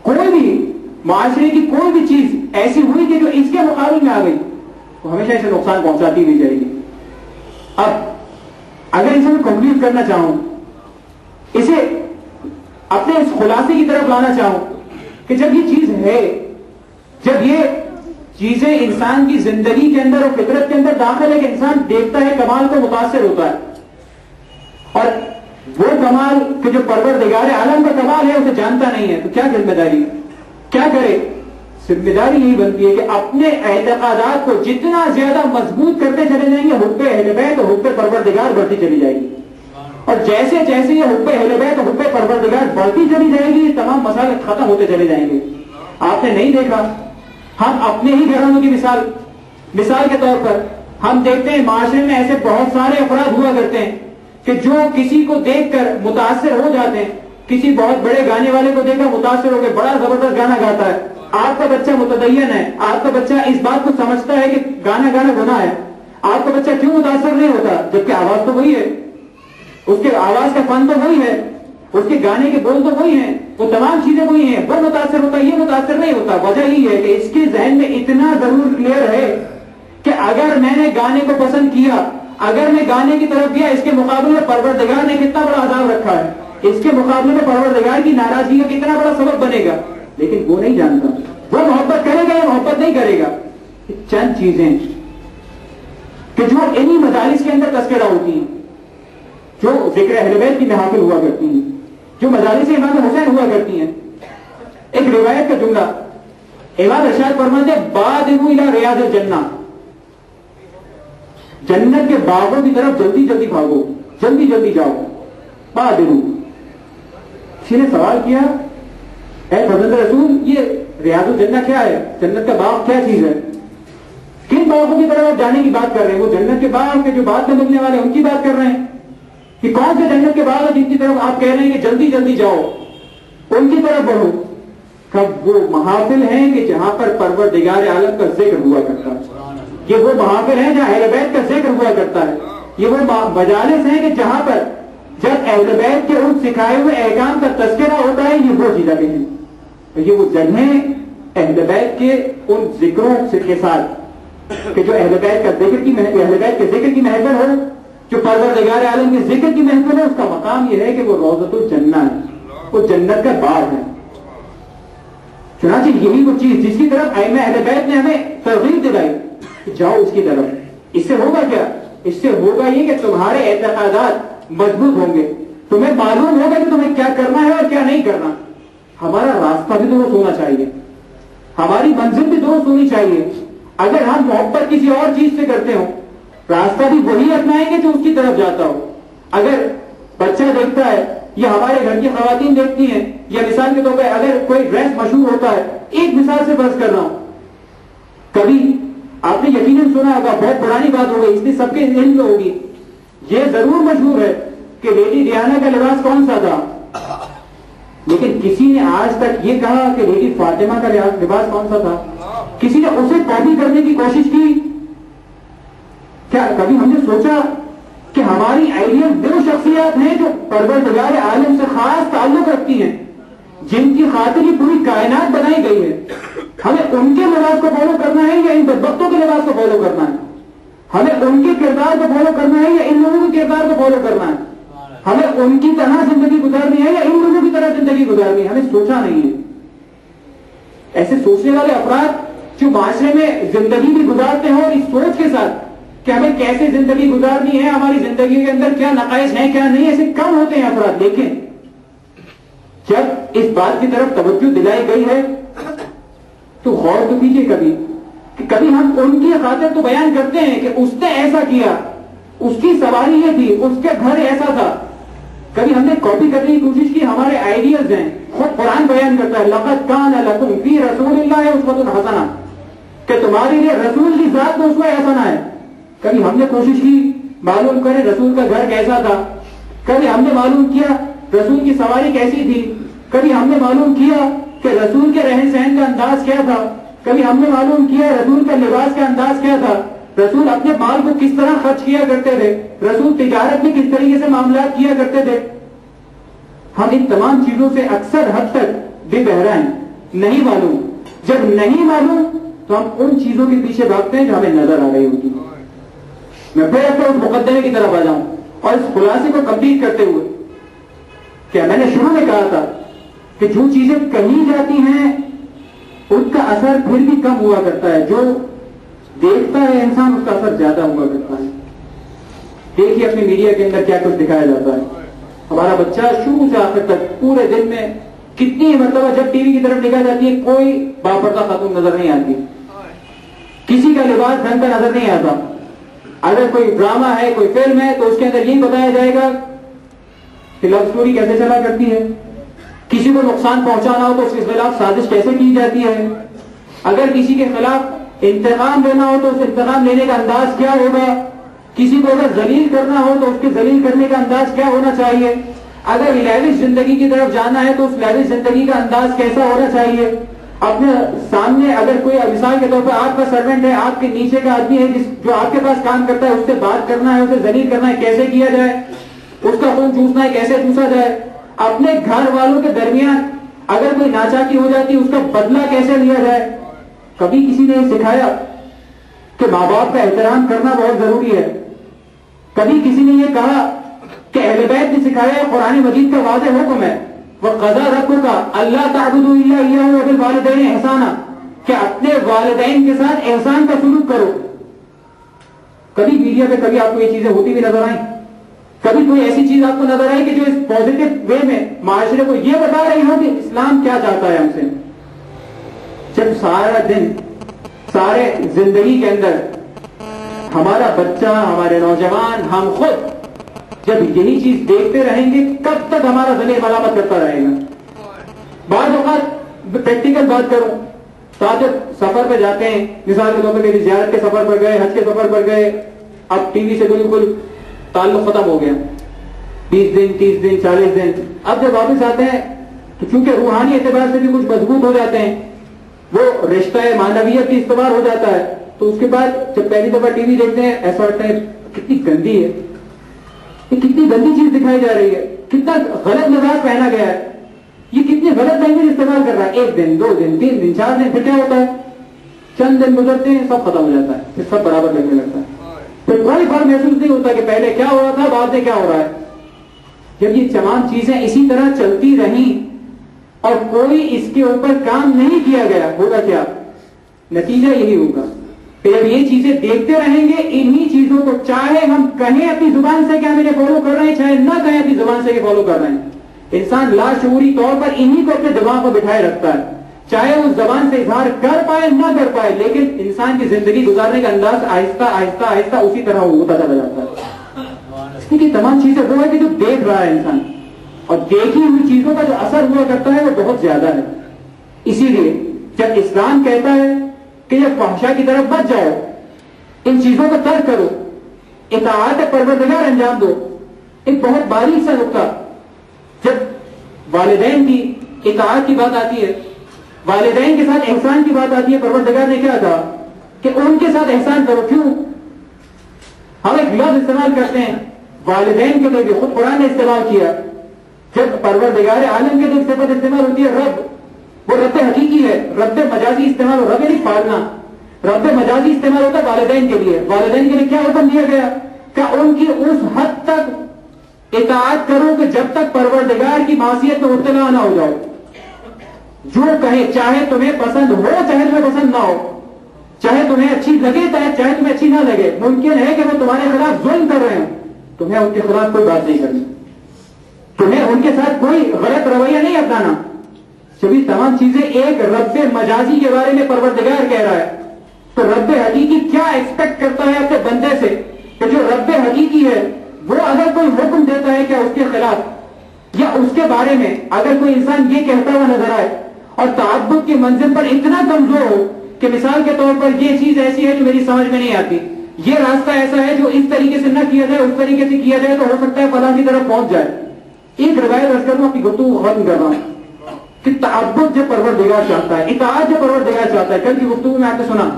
کوئی بھی معاشرے کی کوئی بھی چیز ایسی ہوئی کہ جو اس کے مقابلے میں آ گئی تو ہمیشہ اسے نقصان پہنچاتی نہیں جائے گی. اب اگر اسے میں کنکلوڈ کرنا چاہوں, اسے اپنے اس خلاصے کی طرف لانا چاہوں کہ جب یہ چیز ہے, جب یہ چیزیں انسان کی زندگی کے اندر اور فطرت کے اندر داخل ہے کہ انسان دیکھتا ہے کمال کو متاثر ہوتا ہے, اور وہ کمال کہ جو پروردگار عالم کا کمال ہے اسے جانتا نہیں ہے, تو کیا ذمہ داری, کیا کرے؟ ذمہ داری یہی بنتی ہے کہ اپنے اعتقادات کو جتنا زیادہ مضبوط کرتے چلے جائیں گے حب اہل بیت اور حب پروردگار بڑھتی چلی جائے گی, اور جیسے جیسے یہ حب اہل بیت اور حب پروردگار بڑھتی چلی جائے گی یہ تمام مسائل ختم ہوتے چلے جائیں گے. آپ نے نہیں دیکھا, ہم اپنے ہی گھرانوں کی مثال کے طور پر ہم دیکھتے ہیں معاشرے میں ایسے بہت سارے افراد ہوا کرتے ہیں کہ جو کسی کو دیکھ کر متاثر ہو جاتے ہیں, کسی بہت بڑے گانے والے کو دیکھ کر متاثر ہو کے بڑا زبردست گانا گاتا ہے. آپ کا بچہ متدین ہے, آپ کا بچہ اس بات کو سمجھتا ہے کہ گانا گناہ ہے, آپ کا بچہ کیوں متاثر نہیں ہوتا جبکہ آواز تو وہی ہے, اس کے آواز کا فن تو وہی ہے, اس کے گانے کے بول تو وہی ہیں, وہ تمام چیزیں وہی ہیں, وہ متاثر ہوتا ہے, یہ متاثر نہیں ہوتا. وجہ یہ ہے کہ اس کے ذہن میں اتنا ضرور کلیئر ہے کہ اگر میں نے گانے کو پسند کیا, اگر میں گانے کی طرف گیا, اس کے مقابلے میں پروردگار نے کتنا بڑا عذاب رکھا ہے, اس کے مقابلے میں پروردگار کی ناراضگی کا کتنا بڑا سبب بنے گا. لیکن وہ نہیں جانتا وہ محبت کرے گا یا محبت نہیں کرے گا. چند چیزیں کہ جو انہی مجالس کے اندر تذکرہ ہوتی ہیں, جو ذکر اہل بیت کی محافل ہوا کرتی ہیں, جو مجالس امام حسین ہوا کرتی ہیں. ایک روایت کا جملہ امام ارشاد فرماتے ہیں بادروا الی ریاض الجنہ, جنت کے باغوں کی طرف جلدی جلدی بھاگو, جلدی جلدی جاؤ. بادروا, کسی نے سوال کیا اے فضل رسول یہ ریاض الجنہ کیا ہے, جنت کا باغ کیا چیز ہے, کن باغوں کی طرف آپ جانے کی بات کر رہے ہیں؟ وہ جنت کے باغ کے جو بعد میں ملنے والے ان کی بات کر رہے ہیں کہ کون سے جنت کے باغ جن کی طرف آپ کہہ رہے ہیں کہ جلدی جلدی جاؤ, ان کی طرف بڑھو. کب وہ محافل ہیں کہ جہاں پر پروردگار عالم کا ذکر ہوا کرتا ہے, یہ وہ محافل ہیں جہاں اہل بیت کا ذکر ہوا کرتا ہے, یہ وہ مجالس ہیں کہ جہاں پر جب اہل بیت کے ان سکھائے ہوئے احکام کا تذکرہ ہوتا ہے, یہ وہ جگہیں ہیں, یہ وہ جگہیں اہل بیت کے ان ذکروں کے ساتھ کہ جو اہل بیت کا ذکر کی اہل بیت کے ذکر کی محفل ہو, جو پروردگار عالم کے ذکر کی محفل ہے, اس کا مقام یہ ہے کہ وہ روضۃ الجنہ ہے, وہ جنت کا باغ ہے. چنانچہ یہی وہ چیز جس کی طرف ائمہ اہل بیت نے ہمیں ترغیب دلائی کہ جاؤ اس کی طرف. اس سے ہوگا کیا؟ اس سے ہوگا یہ کہ تمہارے اعتقادات مضبوط ہوں گے, تمہیں معلوم ہوگا کہ تمہیں کیا کرنا ہے اور کیا نہیں کرنا. ہمارا راستہ بھی درست ہونا چاہیے, ہماری منزل بھی درست ہونی چاہیے. اگر ہم محبت کسی اور چیز سے کرتے ہوں, راستہ بھی وہی اپنائیں گے جو اس کی طرف جاتا ہو. اگر بچہ دیکھتا ہے یا ہمارے گھر کی خواتین دیکھتی ہیں, یا مثال کے طور پہ اگر کوئی ڈریس مشہور ہوتا ہے, ایک مثال سے فرض کر رہا ہوں, کبھی آپ نے یقیناً سنا ہوگا, بہت پرانی بات ہو گئی, اس لیے سب کے ذہن میں ہوگی, یہ ضرور مشہور ہے کہ لیڈی ڈیانا کا لباس کون سا تھا, لیکن کسی نے آج تک یہ کہا کہ لیڈی فاطمہ کا لباس کون سا تھا؟ کسی نے اسے کاپی کرنے کی کوشش کی کیا؟ کبھی ہم نے سوچا کہ ہماری آئیڈیل وہ شخصیات ہیں جو پروردگار عالم سے خاص تعلق رکھتی ہیں, جن کی خاطر یہ پوری کائنات بنائی گئی ہے, ہمیں ان کے لباس کو فالو کرنا ہے یا ان بدبختوں کے لباس کو فالو کرنا ہے؟ ہمیں ان کے کردار کو فالو کرنا ہے یا ان لوگوں کے کردار کو فالو کرنا ہے؟ ہمیں ان کی طرح زندگی گزارنی ہے یا ان لوگوں کی طرح زندگی گزارنی ہے؟ ہمیں سوچا نہیں ہے. ایسے سوچنے والے افراد جو معاشرے میں زندگی بھی گزارتے ہیں اور اس سوچ کے ساتھ کہ ہمیں کیسے زندگی گزارنی ہے, ہماری زندگی کے اندر کیا نقائص ہیں کیا نہیں, ایسے کم ہوتے ہیں افراد. لیکن جب اس بات کی طرف توجہ دلائی گئی ہے تو غور تو کیجیے کبھی کہ کبھی ہم ان کی خاطر تو بیان کرتے ہیں کہ اس نے ایسا کیا, اس کی سواری یہ تھی, اس کے گھر ایسا تھا. کبھی ہم نے کاپی کرنے کی کوشش کی, ہمارے آئیڈیلز ہیں, خود قرآن بیان کرتا ہے لقد کان لکم فی رسول اللہ اسوۃ حسنہ, کہ تمہارے لیے رسول کی ذات میں اسوہ حسنہ ہے. کبھی ہم نے کوشش کی معلوم کریں رسول کا گھر کیسا تھا, کبھی ہم نے معلوم کیا رسول کی سواری کیسی تھی, کبھی ہم نے معلوم کیا کہ رسول کے رہن سہن کا انداز کیا تھا, کبھی ہم نے معلوم کیا رسول کا لباس کا انداز کیا تھا, رسول اپنے مال کو کس طرح خرچ کیا کرتے تھے, رسول تجارت میں کس طریقے سے معاملات کیا کرتے تھے. ہم ان تمام چیزوں سے اکثر حد تک بے بہرا ہیں, نہیں معلوم. جب نہیں معلوم تو ہم ان چیزوں کے پیچھے بھاگتے ہیں جو ہمیں نظر آ رہی ہوتی ہیں. میں پھر اپنے اس مقدمے کی طرف آ جاؤں اور اس خلاصے کو کمپلیٹ کرتے ہوئے کیا میں نے شروع میں کہا تھا کہ جو چیزیں کہی جاتی ہیں اس کا اثر پھر بھی کم ہوا کرتا ہے, جو دیکھتا ہے انسان اس کا اثر زیادہ ہوا کرتا ہے. دیکھیے اپنی میڈیا کے اندر کیا کچھ دکھایا جاتا ہے. ہمارا بچہ شروع سے آخر تک پورے دن میں کتنی مرتبہ جب ٹی وی کی طرف نگاہ جاتی ہے کوئی باپردہ خاتون نظر نہیں آتی, کسی کا لباس ڈھنگ کا نظر نہیں آتا. اگر کوئی ڈرامہ ہے کوئی فلم ہے تو اس کے اندر یہی بتایا جائے گا کہ لو سٹوری کیسے چلا کرتی ہے, کسی کو نقصان پہنچانا ہو تو اس کے خلاف سازش کیسے کی جاتی ہے, اگر کسی کے خلاف انتقام لینا ہو تو اس انتقام لینے کا انداز کیا ہوگا, کسی کو اگر ذلیل کرنا ہو تو اس کے ذلیل کرنے کا انداز کیا ہونا چاہیے, اگر لیوش زندگی کی طرف جانا ہے تو اس لیوش زندگی کا انداز کیسا ہونا چاہیے. اپنے سامنے اگر کوئی مثال کے طور پر آپ کا سرونٹ ہے, آپ کے نیچے کا آدمی ہے جو آپ کے پاس کام کرتا ہے, اس سے بات کرنا ہے, اسے ذلیل کرنا ہے, کیسے کیا جائے, اس کا خون چوسنا ہے کیسے چوسا جائے. اپنے گھر والوں کے درمیان اگر کوئی ناچاکی ہو جاتی ہے اس کا بدلہ کیسے لیا جائے. کبھی کسی نے یہ سکھایا کہ ماں باپ کا احترام کرنا بہت ضروری ہے. کبھی کسی نے یہ کہا کہ اہل بیت نے سکھایا قرآن مجید کا واضح حکم ہے وَقَضَىٰ رَبُّكَ أَلَّا تَعْبُدُوا إِلَّا إِيَّاهُ وَبِالْوَالِدَيْنِ إِحْسَانًا, کہ اپنے والدین کے ساتھ احسان کا سلوک کرو. کبھی میڈیا پہ کبھی آپ کو یہ چیزیں ہوتی بھی نظر آئیں, کبھی کوئی ایسی چیز آپ کو نظر آئی کہ جو اس پازیٹو وے میں معاشرے کو یہ بتا رہی ہو کہ اسلام کیا چاہتا ہے ہم سے. جب سارا دن سارے زندگی کے اندر ہمارا بچہ, ہمارے نوجوان, ہم خود جب یہی چیز دیکھتے رہیں گے کب تک ہمارا ضمیر ملامت کرتا رہے گا. بعض اوقات پریکٹیکل بات کروں تو آپ جب سفر پہ جاتے ہیں, مثال کے طور پر کسی زیارت کے سفر پر گئے, حج کے سفر پر گئے, اب ٹی وی سے بالکل تعلق ختم ہو گیا, 20 دن 30 دن 40 دن, اب جب واپس آتے ہیں تو چونکہ روحانی اعتبار سے بھی کچھ مضبوط ہو جاتے ہیں, وہ رشتہ معنویت کی استوار ہو جاتا ہے, تو اس کے بعد جب پہلی دفعہ ٹی وی دیکھتے ہیں ایسا لگتا ہے کتنی گندی ہے, یہ کتنی گندی چیز دکھائی جا رہی ہے, کتنا غلط لباس پہنا گیا ہے, یہ کتنی غلط لینگویج استعمال کر رہا ہے. 1 دن 2 دن 3 دن 4 دن, پھر کیا ہوتا ہے, چند دن گزرتے ہیں سب ختم ہو جاتا ہے, پھر سب برابر لگنے لگتا ہے, پھر کوئی فرق محسوس نہیں ہوتا کہ پہلے کیا ہو رہا تھا بعد میں کیا ہو رہا ہے. جب یہ تمام چیزیں اسی طرح چلتی رہیں اور کوئی اس کے اوپر کام نہیں کیا گیا, ہوگا کیا, نتیجہ یہی ہوگا کہ جب یہ چیزیں دیکھتے رہیں گے انہی چیزوں کو, چاہے ہم کہیں اپنی زبان سے کہ ہم انہیں فالو کر رہے ہیں, چاہے نہ کہیں اپنی زبان سے کہ فالو کر رہے ہیں, انسان لاشعوری طور پر انہی کو اپنے دماغ کو بٹھائے رکھتا ہے, چاہے اس زبان سے اظہار کر پائے نہ کر پائے, لیکن انسان کی زندگی گزارنے کا انداز آہستہ آہستہ آہستہ اسی طرح ہوتا چلا جاتا ہے. کیونکہ تمام چیزیں وہ ہے کہ جو دیکھ رہا ہے انسان, اور دیکھی ہوئی چیزوں کا جو اثر ہوا کرتا ہے وہ بہت زیادہ ہے. اسی لیے جب اسلام کہتا ہے کہ یہ فحشا کی طرف بچ جاؤ, ان چیزوں کو ترک کرو, اطاعت پروردگار انجام دو, ایک بہت باریک سا نقطہ, جب والدین کی اطاعت کی بات آتی ہے, والدین کے ساتھ احسان کی بات آتی ہے, پروردگار نے کیا کہا کہ ان کے ساتھ احسان کرو. کیوں؟ ہم ایک لفظ استعمال کرتے ہیں والدین کے لیے بھی, خود قرآن نے استعمال کیا. جب پروردگار عالم کے لیے صفت استعمال ہوتی ہے رب, وہ رب حقیقی ہے. رب مجازی استعمال, رب نہیں پالنا, رب مجازی استعمال ہوتا ہے والدین کے لیے. والدین کے لیے کیا حکم دیا گیا کہ ان کی اس حد تک اطاعت کرو کہ جب تک پروردگار کی معصیت میں مبتلا نہ ہو جاؤ. جو کہے, چاہے تمہیں پسند ہو چاہے تمہیں پسند نہ ہو, چاہے تمہیں اچھی لگے چاہے تمہیں اچھی نہ لگے, ممکن ہے کہ وہ تمہارے خلاف ظلم کر رہے ہوں, تمہیں ان کے خلاف کوئی بات نہیں کرنی, تمہیں ان کے ساتھ کوئی غلط رویہ نہیں اپنانا. جب یہ تمام چیزیں ایک رب مجازی کے بارے میں پروردگار کہہ رہا ہے, تو رب حقیقی کیا ایکسپیکٹ کرتا ہے اپنے بندے سے کہ جو رب حقیقی ہے وہ اگر کوئی حکم دیتا ہے کیا اس کے خلاف یا اس کے بارے میں اگر کوئی انسان یہ کہتا ہوا نظر آئے اور تعبد کی منزل پر اتنا کمزور ہو کہ مثال کے طور پر یہ چیز ایسی ہے جو میری سمجھ میں نہیں آتی, یہ راستہ ایسا ہے جو اس طریقے سے نہ کیا جائے اس طریقے سے کیا جائے تو ہو سکتا ہے فلاں کی طرف پہنچ جائے. ایک روایت عرض کروں, اپنی گفتگو ختم کر رہا ہوں کہ تعبد جو پروردگار چاہتا ہے, اطاعت جو پروردگار چاہتا ہے, کل کی گفتگو میں آپ نے سنا